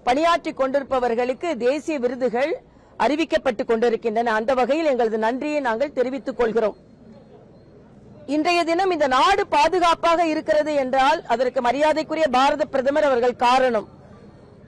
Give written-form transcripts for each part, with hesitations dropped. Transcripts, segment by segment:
பணியாற்றி கொண்டிருப்பவர்களுக்கு தேசிய விருதுகள் அறிவிக்கப்பட்டுக் கொண்டிருக்கின்றன. அந்த வகையில் எங்களது நன்றியை நாங்கள் தெரிவித்துக் கொள்கிறோம். இன்றைய தினம் இந்த நாடு பாதுகாப்பாக இருக்கிறது என்றால் அதற்கு மரியாதைக்குரிய பாரத பிரதமர் அவர்கள் காரணம்.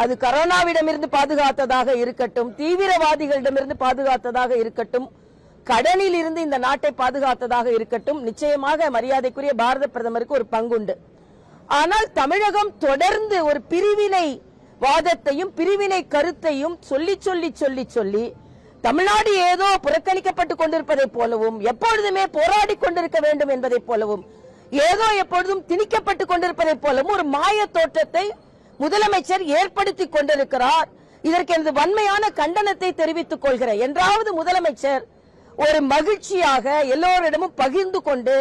அது கரோனாவிடமிருந்து பாதுகாத்ததாக இருக்கட்டும், தீவிரவாதிகளிடமிருந்து பாதுகாத்ததாக இருக்கட்டும், கடனில் இருந்து இந்த நாட்டை பாதுகாத்ததாக இருக்கட்டும், நிச்சயமாக மரியாதைக்குரிய பாரத பிரதமருக்கு ஒரு பங்குண்டு. ஆனால் தமிழகம் தொடர்ந்து ஒரு பிரிவினை வாதத்தையும் பிரிவினை கருத்தையும் சொல்லி சொல்லி சொல்லி சொல்லி தமிழ்நாடு ஏதோ புறக்கணிக்கப்பட்டுக் கொண்டிருப்பதை போலவும், எப்பொழுதுமே போராடி கொண்டிருக்க வேண்டும் என்பதை போலவும், ஏதோ எப்பொழுதும் திணிக்கப்பட்டுக் கொண்டிருப்பதை போலவும் ஒரு மாய தோற்றத்தை முதலமைச்சர் ஏற்படுத்திக் கொண்டிருக்கிறார். இதற்கு எனது வன்மையான கண்டனத்தை தெரிவித்துக் கொள்கிறேன். என்றாவது முதலமைச்சர் ஒரு மகிழ்ச்சியாக எல்லோரிடமும் பகிர்ந்து கொண்டு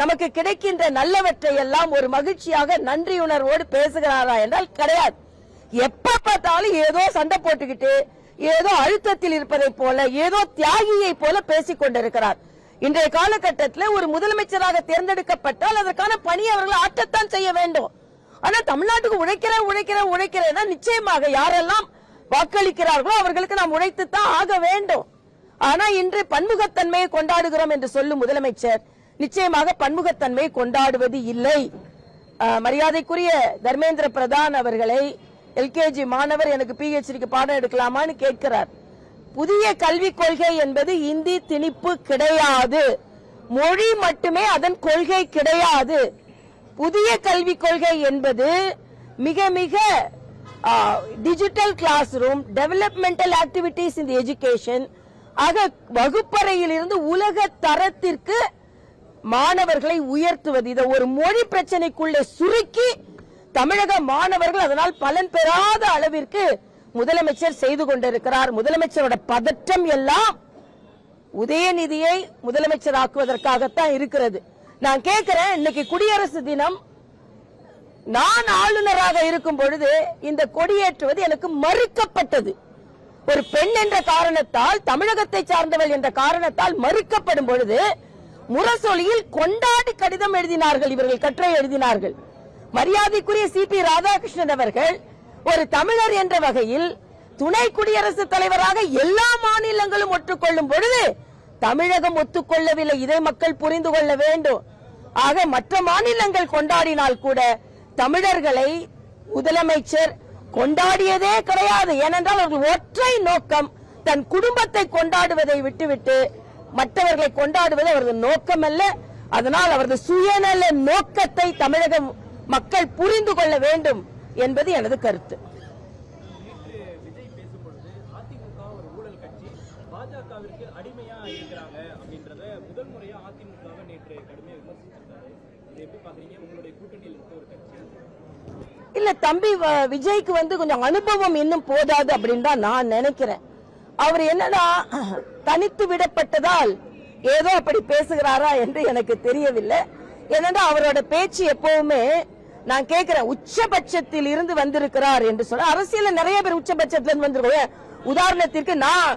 நமக்கு கிடைக்கின்ற நல்லவற்றை எல்லாம் ஒரு மகிழ்ச்சியாக நன்றியுணர்வோடு பேசுகிறாரா என்றால் கிடையாது. எப்ப பார்த்தாலும் ஏதோ சண்டை போட்டுக்கிட்டு, ஏதோ அழுத்தத்தில் இருப்பதை போல, ஏதோ தியாகியை போல பேசிக் கொண்டிருக்கிறார். இன்றைய காலகட்டத்தில் ஒரு முதலமைச்சராக தேர்ந்தெடுக்கப்பட்டால் அதற்கான பணி அவர்கள் ஆற்றத்தான் செய்ய வேண்டும். ஆனா தமிழ்நாட்டுக்கு உழைக்கிறேன் நிச்சயமாக யாரெல்லாம் வாக்களிக்கிறார்களோ அவர்களுக்கு நாம் உழைத்துத்தான் ஆக வேண்டும். ஆனா இன்று பன்முகத்தன்மையை கொண்டாடுகிறோம் என்று சொல்லும் முதலமைச்சர் நிச்சயமாக பன்முகத்தன்மையை கொண்டாடுவது இல்லை. மரியாதைக்குரிய தர்மேந்திர பிரதான் அவர்களை எல்கேஜி மாணவர் எனக்கு PhDக்கு பாடம் எடுக்கலாமான்னு கேட்கிறார். புதிய கல்விக் கொள்கை என்பது இந்தி திணிப்பு கிடையாது, மொழி மட்டுமே அதன் கொள்கை கிடையாது. புதிய கல்விக் கொள்கை என்பது மிக மிக digital classroom, developmental activities in the education, ஆக வகுப்பறையில் இருந்து உலக தரத்திற்கு மாணவர்களை உயர்த்துவது. இதை ஒரு மொழி பிரச்சனைக்குள்ளே சுருக்கி தமிழக மாணவர்கள் அதனால் பலன் பெறாத அளவிற்கு முதலமைச்சர் செய்து கொண்டிருக்கிறார். முதலமைச்சரோட பதற்றம் எல்லாம் உதயநிதியை முதலமைச்சர் ஆக்குவதற்காகத்தான் இருக்கிறது. நான் கேட்கிறேன், இன்னைக்கு குடியரசு தினம், நான் ஆளுநராக இருக்கும் பொழுது இந்த கொடியேற்றுவது எனக்கு மறுக்கப்பட்டது. ஒரு பெண் என்ற காரணத்தால், தமிழகத்தை சார்ந்தவள் என்ற காரணத்தால் மறுக்கப்படும் பொழுது முரசொலியில் கொண்டாடி கடிதம் எழுதினார்கள், இவர்கள் கட்டுரை எழுதினார்கள். மரியாதைக்குரிய CP ராதாகிருஷ்ணன் அவர்கள் ஒரு தமிழர் என்ற வகையில் துணை குடியரசுத் தலைவராக எல்லா மாநிலங்களும் ஒற்றுக்கொள்ளும் பொழுது தமிழகம் ஒத்துக்கொள்ளவில்லை. இதை மக்கள் புரிந்து கொள்ள வேண்டும். ஆக மற்ற மாநிலங்கள் கொண்டாடினால் கூட தமிழர்களை முதலமைச்சர் கொண்டாடியதே கிடையாது. ஏனென்றால் அவர்கள் ஒற்றை நோக்கம், தன் குடும்பத்தை கொண்டாடுவதை விட்டுவிட்டு மற்றவர்களை கொண்டாடுவது அவரது நோக்கம் அல்ல. அதனால் அவரது சுயநல நோக்கத்தை தமிழக மக்கள் புரிந்து கொள்ள வேண்டும் என்பது எனது கருத்து. இல்ல தம்பி, விஜய்க்கு கொஞ்சம் அனுபவம் இன்னும் போதாது அப்படின்னு தான் நான் நினைக்கிறேன். அவர் என்னன்னா தனித்து விடப்பட்டதால் ஏதோ அப்படி பேசுகிறாரா என்று எனக்கு தெரியவில்லை. ஏனென்றா அவரோட பேச்சு எப்பவுமே நான் கேட்கிறேன், உச்சபட்சத்தில் இருந்து வந்திருக்கிறார் என்று சொல்ல. அரசியல் நிறைய பேர் உச்சபட்சத்துல இருந்து வந்திருக்கோம். உதாரணத்திற்கு நான்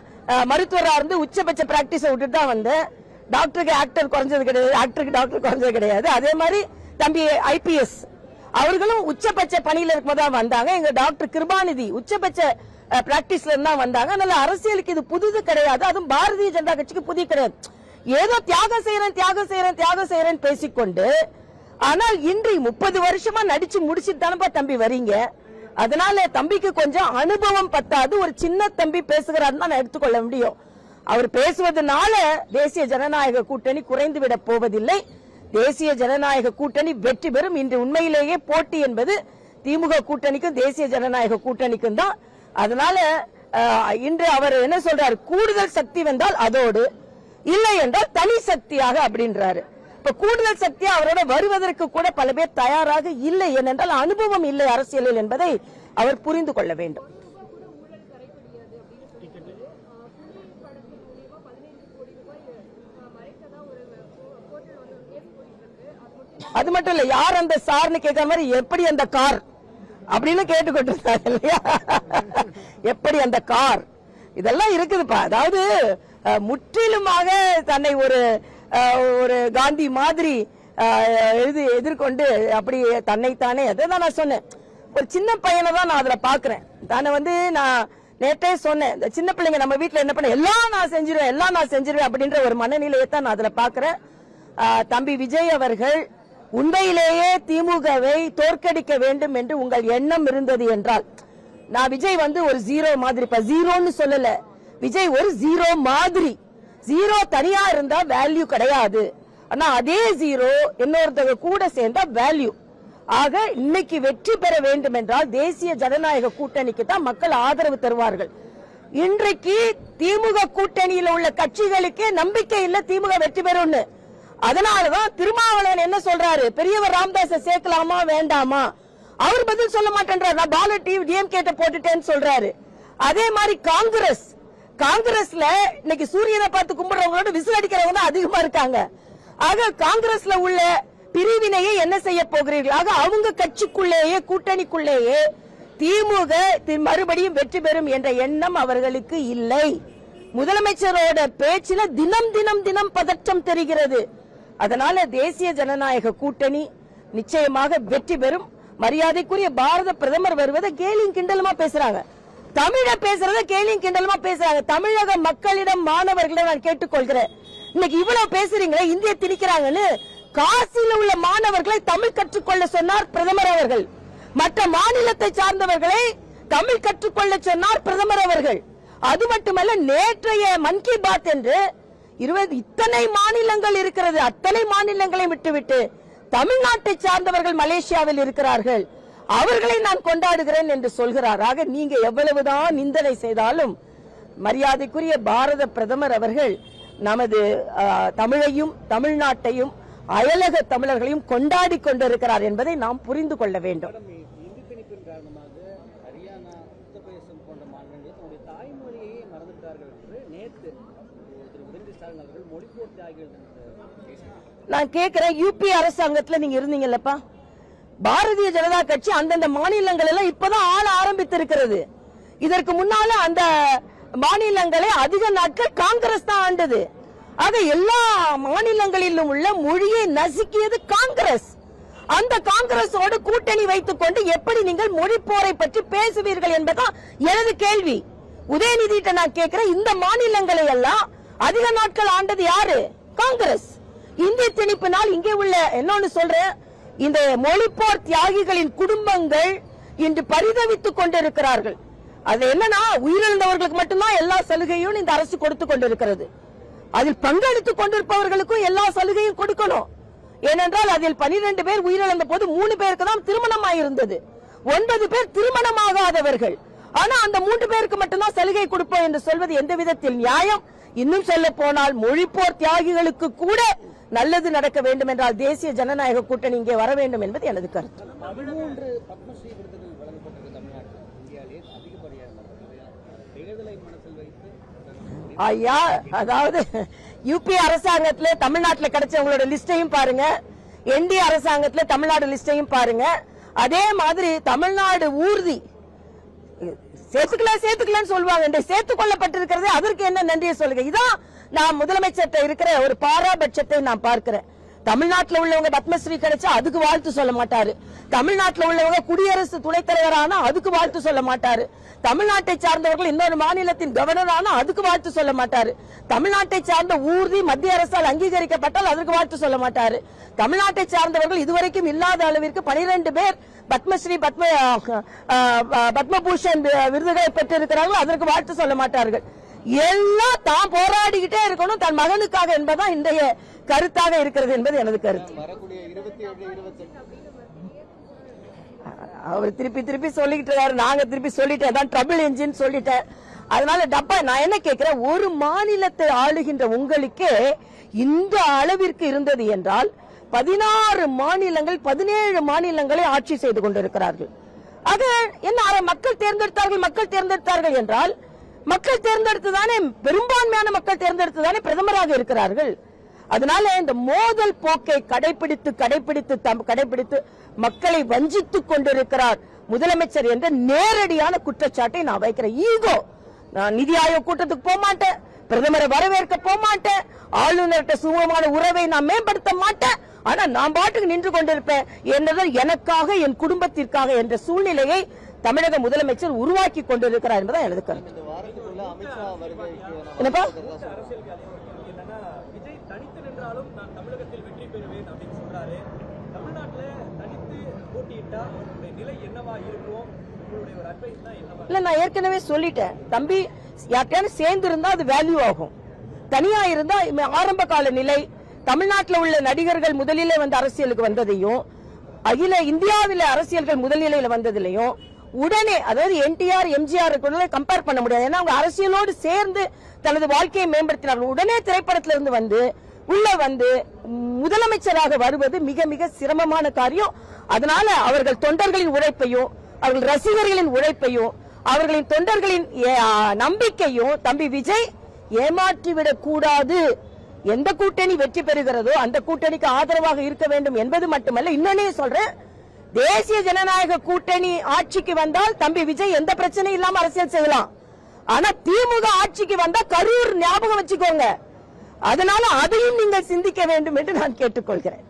மருத்துவரா இருந்து உச்சபட்ச பிராக்டிஸ் விட்டுட்டு தான் வந்தேன். டாக்டருக்கு ஆக்டர் குறைஞ்சது கிடையாது, ஆக்டருக்கு டாக்டர் குறைஞ்சது கிடையாது. அதே மாதிரி தம்பி IPS அவர்களும் உச்சபட்ச பணியில இருக்கும்போது வந்தாங்க. எங்க டாக்டர் கிருபாநிதி உச்சபட்ச பிராக்டிஸ்ல இருந்தா வந்தாங்க. அதனால அரசியலுக்கு இது புதுது கிடையாது, அதுவும் பாரதிய ஜனதா கட்சிக்கு புதிய கிடையாது. ஏதோ தியாகம் செய்யறேன் பேசிக்கொண்டு, ஆனால் இன்று 30 வருஷமா நடிச்சு முடிச்சுட்டு தானப்பா தம்பி வரீங்க. அதனால தம்பிக்கு கொஞ்சம் அனுபவம் பத்தாது. ஒரு சின்ன தம்பி பேசுகிறார் நான் எடுத்துக்கொள்ள முடியும். அவர் பேசுவதனால தேசிய ஜனநாயக கூட்டணி குறைந்து விட போவதில்லை. தேசிய ஜனநாயக கூட்டணி வெற்றி பெறும். இன்று உண்மையிலேயே போட்டி என்பது திமுக கூட்டணிக்கும் தேசிய ஜனநாயக கூட்டணிக்கும் தான். அதனால இன்று அவர் என்ன சொல்றாரு, கூடுதல் சக்தி வந்தால் அதோடு, இல்லை என்றால் தனி சக்தியாக அப்படின்றாரு. இப்ப கூடுதல் சக்தி அவரோட வருவதற்கு கூட பல பேர் தயாராக இல்லை. ஏனென்றால் அனுபவம் இல்லை அரசியலில் என்பதை அவர் புரிந்து கொள்ள வேண்டும். அது மட்டும் இல்ல, யார் அந்த சார்னு கேட்கிற மாதிரி எப்படி அந்த கார் அப்படின்னு கேட்டுக்கொண்டிருந்தாங்க இல்லையா, எப்படி அந்த கார், இதெல்லாம் இருக்குதுப்பா. அதாவது முற்றிலுமாக தன்னை ஒரு காந்தி மாதிரி எதிர்கொண்டு அப்படி தன்னைத்தானே, அதான் நான் சொன்னேன், ஒரு சின்ன பையனை தான் நான் அதுல பாக்குறேன். நான் நேற்றே சொன்னேன், இந்த சின்ன பிள்ளைங்க நம்ம வீட்டுல என்ன பண்ண எல்லாம் நான் செஞ்சிருவேன் அப்படின்ற ஒரு மனநிலையை தான் நான் அதுல பாக்குறேன். தம்பி விஜய் அவர்கள் உண்மையிலேயே திமுகவை தோற்கடிக்க வேண்டும் என்று உங்கள் எண்ணம் இருந்தது என்றால், நான் விஜய் ஒரு ஜீரோ மாதிரி, ஜீரோன்னு சொல்லல, விஜய் ஒரு ஜீரோ மாதிரி. ஜீரோ தனியா இருந்தா வேல்யூ கிடையாது, ஆனா அதே ஜீரோ இன்னொருத்தவங்க கூட சேர்ந்தா வேல்யூ. ஆக இன்னைக்கு வெற்றி பெற வேண்டும் என்றால் தேசிய ஜனநாயக கூட்டணிக்கு தான் மக்கள் ஆதரவு தருவார்கள். இன்றைக்கு திமுக கூட்டணியில் உள்ள கட்சிகளுக்கே நம்பிக்கை இல்ல திமுக வெற்றி பெறும்னு. அதனாலதான் திருமாவளவன் என்ன சொல்றாரு, பெரியவர் ராமதாஸை சேர்க்கலாமா வேண்டாமா, அவர் பதில் சொல்ல மாட்டேன்றார். நான் பாலட் டிஎம்கே போட்டுட்டேன்னு சொல்றாரு. அதே மாதிரி காங்கிரஸ்ல இன்னைக்கு சூரியனை பார்த்து கும்பிடுறவங்களோட விசில் அடிக்கிறவங்க தான் அதிகமா இருக்காங்க. ஆக காங்கிரஸ்ல உள்ள பிரிவினையை என்ன செய்ய போகிறீர்கள்? ஆக அவங்க கட்சிக்குள்ளேயே கூட்டணிக்குள்ளேயே திமுக மறுபடியும் வெற்றி பெறும் என்ற எண்ணம் அவர்களுக்கு இல்லை. முதலமைச்சரோட பேச்சில தினம் பதற்றம் தெரிகிறது. அதனால தேசிய ஜனநாயக கூட்டணி நிச்சயமாக வெற்றி பெறும். மரியாதைக்குரிய பாரத பிரதமர் வருவதை கேலியும் கிண்டலுமா பேசுறாங்க, தமிழ பேசுறத கேலியும் கிண்டலுமா பேசுறாங்க. தமிழக மக்களிடம் மாணவர்களிடம் நான் கேட்டுக்கொள்கிறேன், இன்னைக்கு இவ்வளவு பேசுறீங்களே இந்திய திணிக்கிறாங்கன்னு, காசியில் உள்ள மாணவர்களை தமிழ் கற்றுக்கொள்ள சொன்னார் பிரதமர் அவர்கள். மற்ற மாநிலத்தை சார்ந்தவர்களை தமிழ் கற்றுக்கொள்ள சொன்னார் பிரதமர் அவர்கள். அது மட்டுமல்ல, நேற்றைய மன் கி பாத் என்று இத்தனை மாநிலங்கள் இருக்கிறது, அத்தனை மாநிலங்களை விட்டுவிட்டு தமிழ்நாட்டை சார்ந்தவர்கள் மலேசியாவில் இருக்கிறார்கள், அவர்களை நான் கொண்டாடுகிறேன் என்று சொல்கிறார். ஆக நீங்க எவ்வளவுதான் நிந்தனை செய்தாலும் மரியாதைக்குரிய பாரத பிரதமர் அவர்கள் நமது தமிழையும் தமிழ்நாட்டையும் அயலக தமிழர்களையும் கொண்டாடி கொண்டிருக்கிறார் என்பதை நாம் புரிந்து கொள்ள வேண்டும். நான் கேட்கிறேன், யூபி அரசாங்கத்தில் நீங்க இருந்தீங்கல்லப்பா, பாரதிய ஜனதா கட்சி அந்தந்த மாநிலங்கள் எல்லாம் இப்பதான் ஆள ஆரம்பித்திருக்கிறது. இதற்கு முன்னால அந்த மாநிலங்களை அதிக நாட்கள் காங்கிரஸ் தான் ஆண்டது. ஆக எல்லா மாநிலங்களிலும் உள்ள மொழியை நசுக்கியது காங்கிரஸ். அந்த காங்கிரஸோடு கூட்டணி வைத்துக் கொண்டு எப்படி நீங்கள் மொழி போரை பற்றி பேசுவீர்கள் என்பதுதான் எனது கேள்வி. உதயநிதிட்ட நான் கேட்கிறேன், இந்த மாநிலங்களை எல்லாம் அதிக நாட்கள் ஆண்டது யாரு? காங்கிரஸ். இந்திய திணிப்பினால் இங்கே உள்ள என்னொன்னு சொல்றேன், இந்த மொழிப்போர் தியாகிகளின் குடும்பங்கள் இன்று பரிதவித்துக் கொண்டிருக்கிறார்கள். அது என்னன்னா, உயிரிழந்தவர்களுக்கு மட்டும்தான் எல்லா சலுகையும் இந்த அரசு கொடுத்து கொண்டிருக்கிறது. அதில் பங்கெடுத்துக் கொண்டிருப்பவர்களுக்கும் எல்லா சலுகையும் கொடுக்கணும். ஏனென்றால் அதில் 12 பேர் உயிரிழந்த போது 3 பேருக்கு தான் திருமணமாயிருந்தது, 9 பேர் திருமணமாகாதவர்கள். ஆனா அந்த 3 பேருக்கு மட்டும்தான் சலுகை கொடுப்போம் என்று சொல்வது எந்த விதத்தில் நியாயம்? இன்னும் சொல்ல போனால் மொழிப்போர் தியாகிகளுக்கு கூட நல்லது நடக்க வேண்டும் என்றால் தேசிய ஜனநாயக கூட்டணி இங்கே வர வேண்டும் என்பது எனது கருத்து. ஐயா, அதாவது யூபி அரசாங்கத்திலே தமிழ்நாட்டில் கிடைச்சவங்களோட லிஸ்டையும் பாருங்க, என்டி அரசாங்கத்திலே தமிழ்நாடு லிஸ்டையும் பாருங்க. அதே மாதிரி தமிழ்நாடு ஊர்தி சேர்த்துக்கலன்னு சொல்லுவாங்க, சேர்த்துக் கொள்ளப்பட்டிருக்கிறது. அதற்கு என்ன நன்றியை சொல்லுங்க? இதான் நான் முதலமைச்சர் இருக்கிற ஒரு பாராபட்சத்தை நான் பார்க்கிறேன். தமிழ்நாட்டில் உள்ளவங்க பத்மஸ்ரீ கிடைச்சா அதுக்கு வாழ்த்து சொல்ல மாட்டாரு, தமிழ்நாட்டில் உள்ளவங்க குடியரசு துணைத் தலைவர் ஆனா அதுக்கு வாழ்த்து சொல்ல மாட்டாரு, தமிழ்நாட்டை சார்ந்தவர்கள் இன்னொரு மாநிலத்தின் கவர்னர் ஆனா அதுக்கு வாழ்த்து சொல்ல மாட்டாரு, தமிழ்நாட்டை சார்ந்த ஊர்தி மத்திய அரசால் அங்கீகரிக்கப்பட்டால் அதற்கு வாழ்த்து சொல்ல மாட்டாரு, தமிழ்நாட்டை சார்ந்தவர்கள் இதுவரைக்கும் இல்லாத அளவிற்கு 12 பேர் பத்மஸ்ரீ பத்மபூஷன் விருதுகளை பெற்றிருக்கிறார்கள், அதற்கு வாழ்த்து சொல்ல மாட்டார்கள். எல்லாம் தான் போராடிக்கிட்டே இருக்கணும் தன் மகனுக்காக என்பதுதான் இன்றைய கருத்தாக இருக்கிறது என்பது எனது கருத்து. அவர் திருப்பி சொல்லிக்கிட்டு, நாங்க திருப்பி சொல்லிட்டேன், ட்ரபிள் என்ஜின் சொல்லிட்டேன். அதனால டப்பா நான் என்ன கேட்கிறேன், ஒரு மாநிலத்தை ஆளுகின்ற உங்களுக்கே இந்த அளவிற்கு இருந்தது என்றால் 16 மாநிலங்கள் 17 மாநிலங்களை ஆட்சி செய்து கொண்டிருக்கிறார்கள். அது என்ன, மக்கள் தேர்ந்தெடுத்தார்கள் என்றால் மக்கள் தேர்ந்தெடுத்துதானே, பெரும்பான்மையான மக்கள் தேர்ந்தெடுத்துதானே பிரதமராக இருக்கிறார்கள். அதனால இந்த மோதல் போக்கை கடைபிடித்து மக்களை வஞ்சித்துக் கொண்டிருக்கிறார் முதலமைச்சர் என்ற நேரடியான குற்றச்சாட்டை நான் வைக்கிறேன். ஈகோ, நான் நிதி ஆயோக் கூட்டத்துக்கு போக மாட்டேன், பிரதமரை வரவேற்க போக மாட்டேன், ஆளுநர்கிட்ட சுமூகமான உறவை நான் மேம்படுத்த மாட்டேன், ஆனா நான் பாட்டுக்கு நின்று கொண்டிருப்பேன் என்றது எனக்காக என் குடும்பத்திற்காக என்ற சூழ்நிலையை தமிழக முதலமைச்சர் உருவாக்கி கொண்டிருக்கிறார் என்பதான் எனது கருத்து. என்னப்பா விஜய் தனித்து நின்றாலும் நான் தமிழகத்தில் வெற்றி பெறுவேன் அப்படின்னு சொல்றாரு. தமிழ்நாட்டில் தனித்து போட்டியிட்டா அவருடைய நிலை என்னவா இருக்கும்? உங்களுடைய ஒரு அட்வைஸ் தான் என்னவா? இல்ல, நான் ஏற்கனவே சொல்லிட்டேன் தம்பி, யார்கிட்ட சேர்ந்து இருந்தா அது வேல்யூ ஆகும். தனியா இருந்தா ஆரம்ப கால நிலை தமிழ்நாட்டில் உள்ள நடிகர்கள் முதலிலே வந்து அரசியலுக்கு வந்ததையும் அகில இந்தியாவில் அரசியல்கள் முதல்நிலையில வந்ததிலையும் உடனே, அதாவது என்டிஆர் எம்ஜிஆர் கம்பேர் பண்ண முடியாது. ஏன்னா அவங்க அரசியலோடு சேர்ந்து தனது வாழ்க்கையை மேம்படுத்தினார்கள். உடனே திரைப்படத்திலிருந்து வந்து உள்ள வந்து முதலமைச்சராக வருவது மிக மிக சிரமமான காரியம். அதனால அவர்கள் தொண்டர்களின் உழைப்பையும் அவர்கள் ரசிகர்களின் உழைப்பையும் அவர்களின் தொண்டர்களின் நம்பிக்கையும் தம்பி விஜய் ஏமாற்றிவிடக் கூடாது. எந்த கூட்டணி வெற்றி பெறுகிறதோ அந்த கூட்டணிக்கு ஆதரவாக இருக்க வேண்டும் என்பது மட்டுமல்ல, இன்னொன்னே சொல்றேன், தேசிய ஜனநாயக கூட்டணி ஆட்சிக்கு வந்தால் தம்பி விஜய் எந்த பிரச்சனையும் இல்லாம அரசியல் செய்யலாம். ஆனா திமுக ஆட்சிக்கு வந்தா கரூர் ஞாபகம் வச்சுக்கோங்க. அதனால அதையும் நீங்கள் சிந்திக்க வேண்டும் என்று நான் கேட்டுக்கொள்கிறேன்.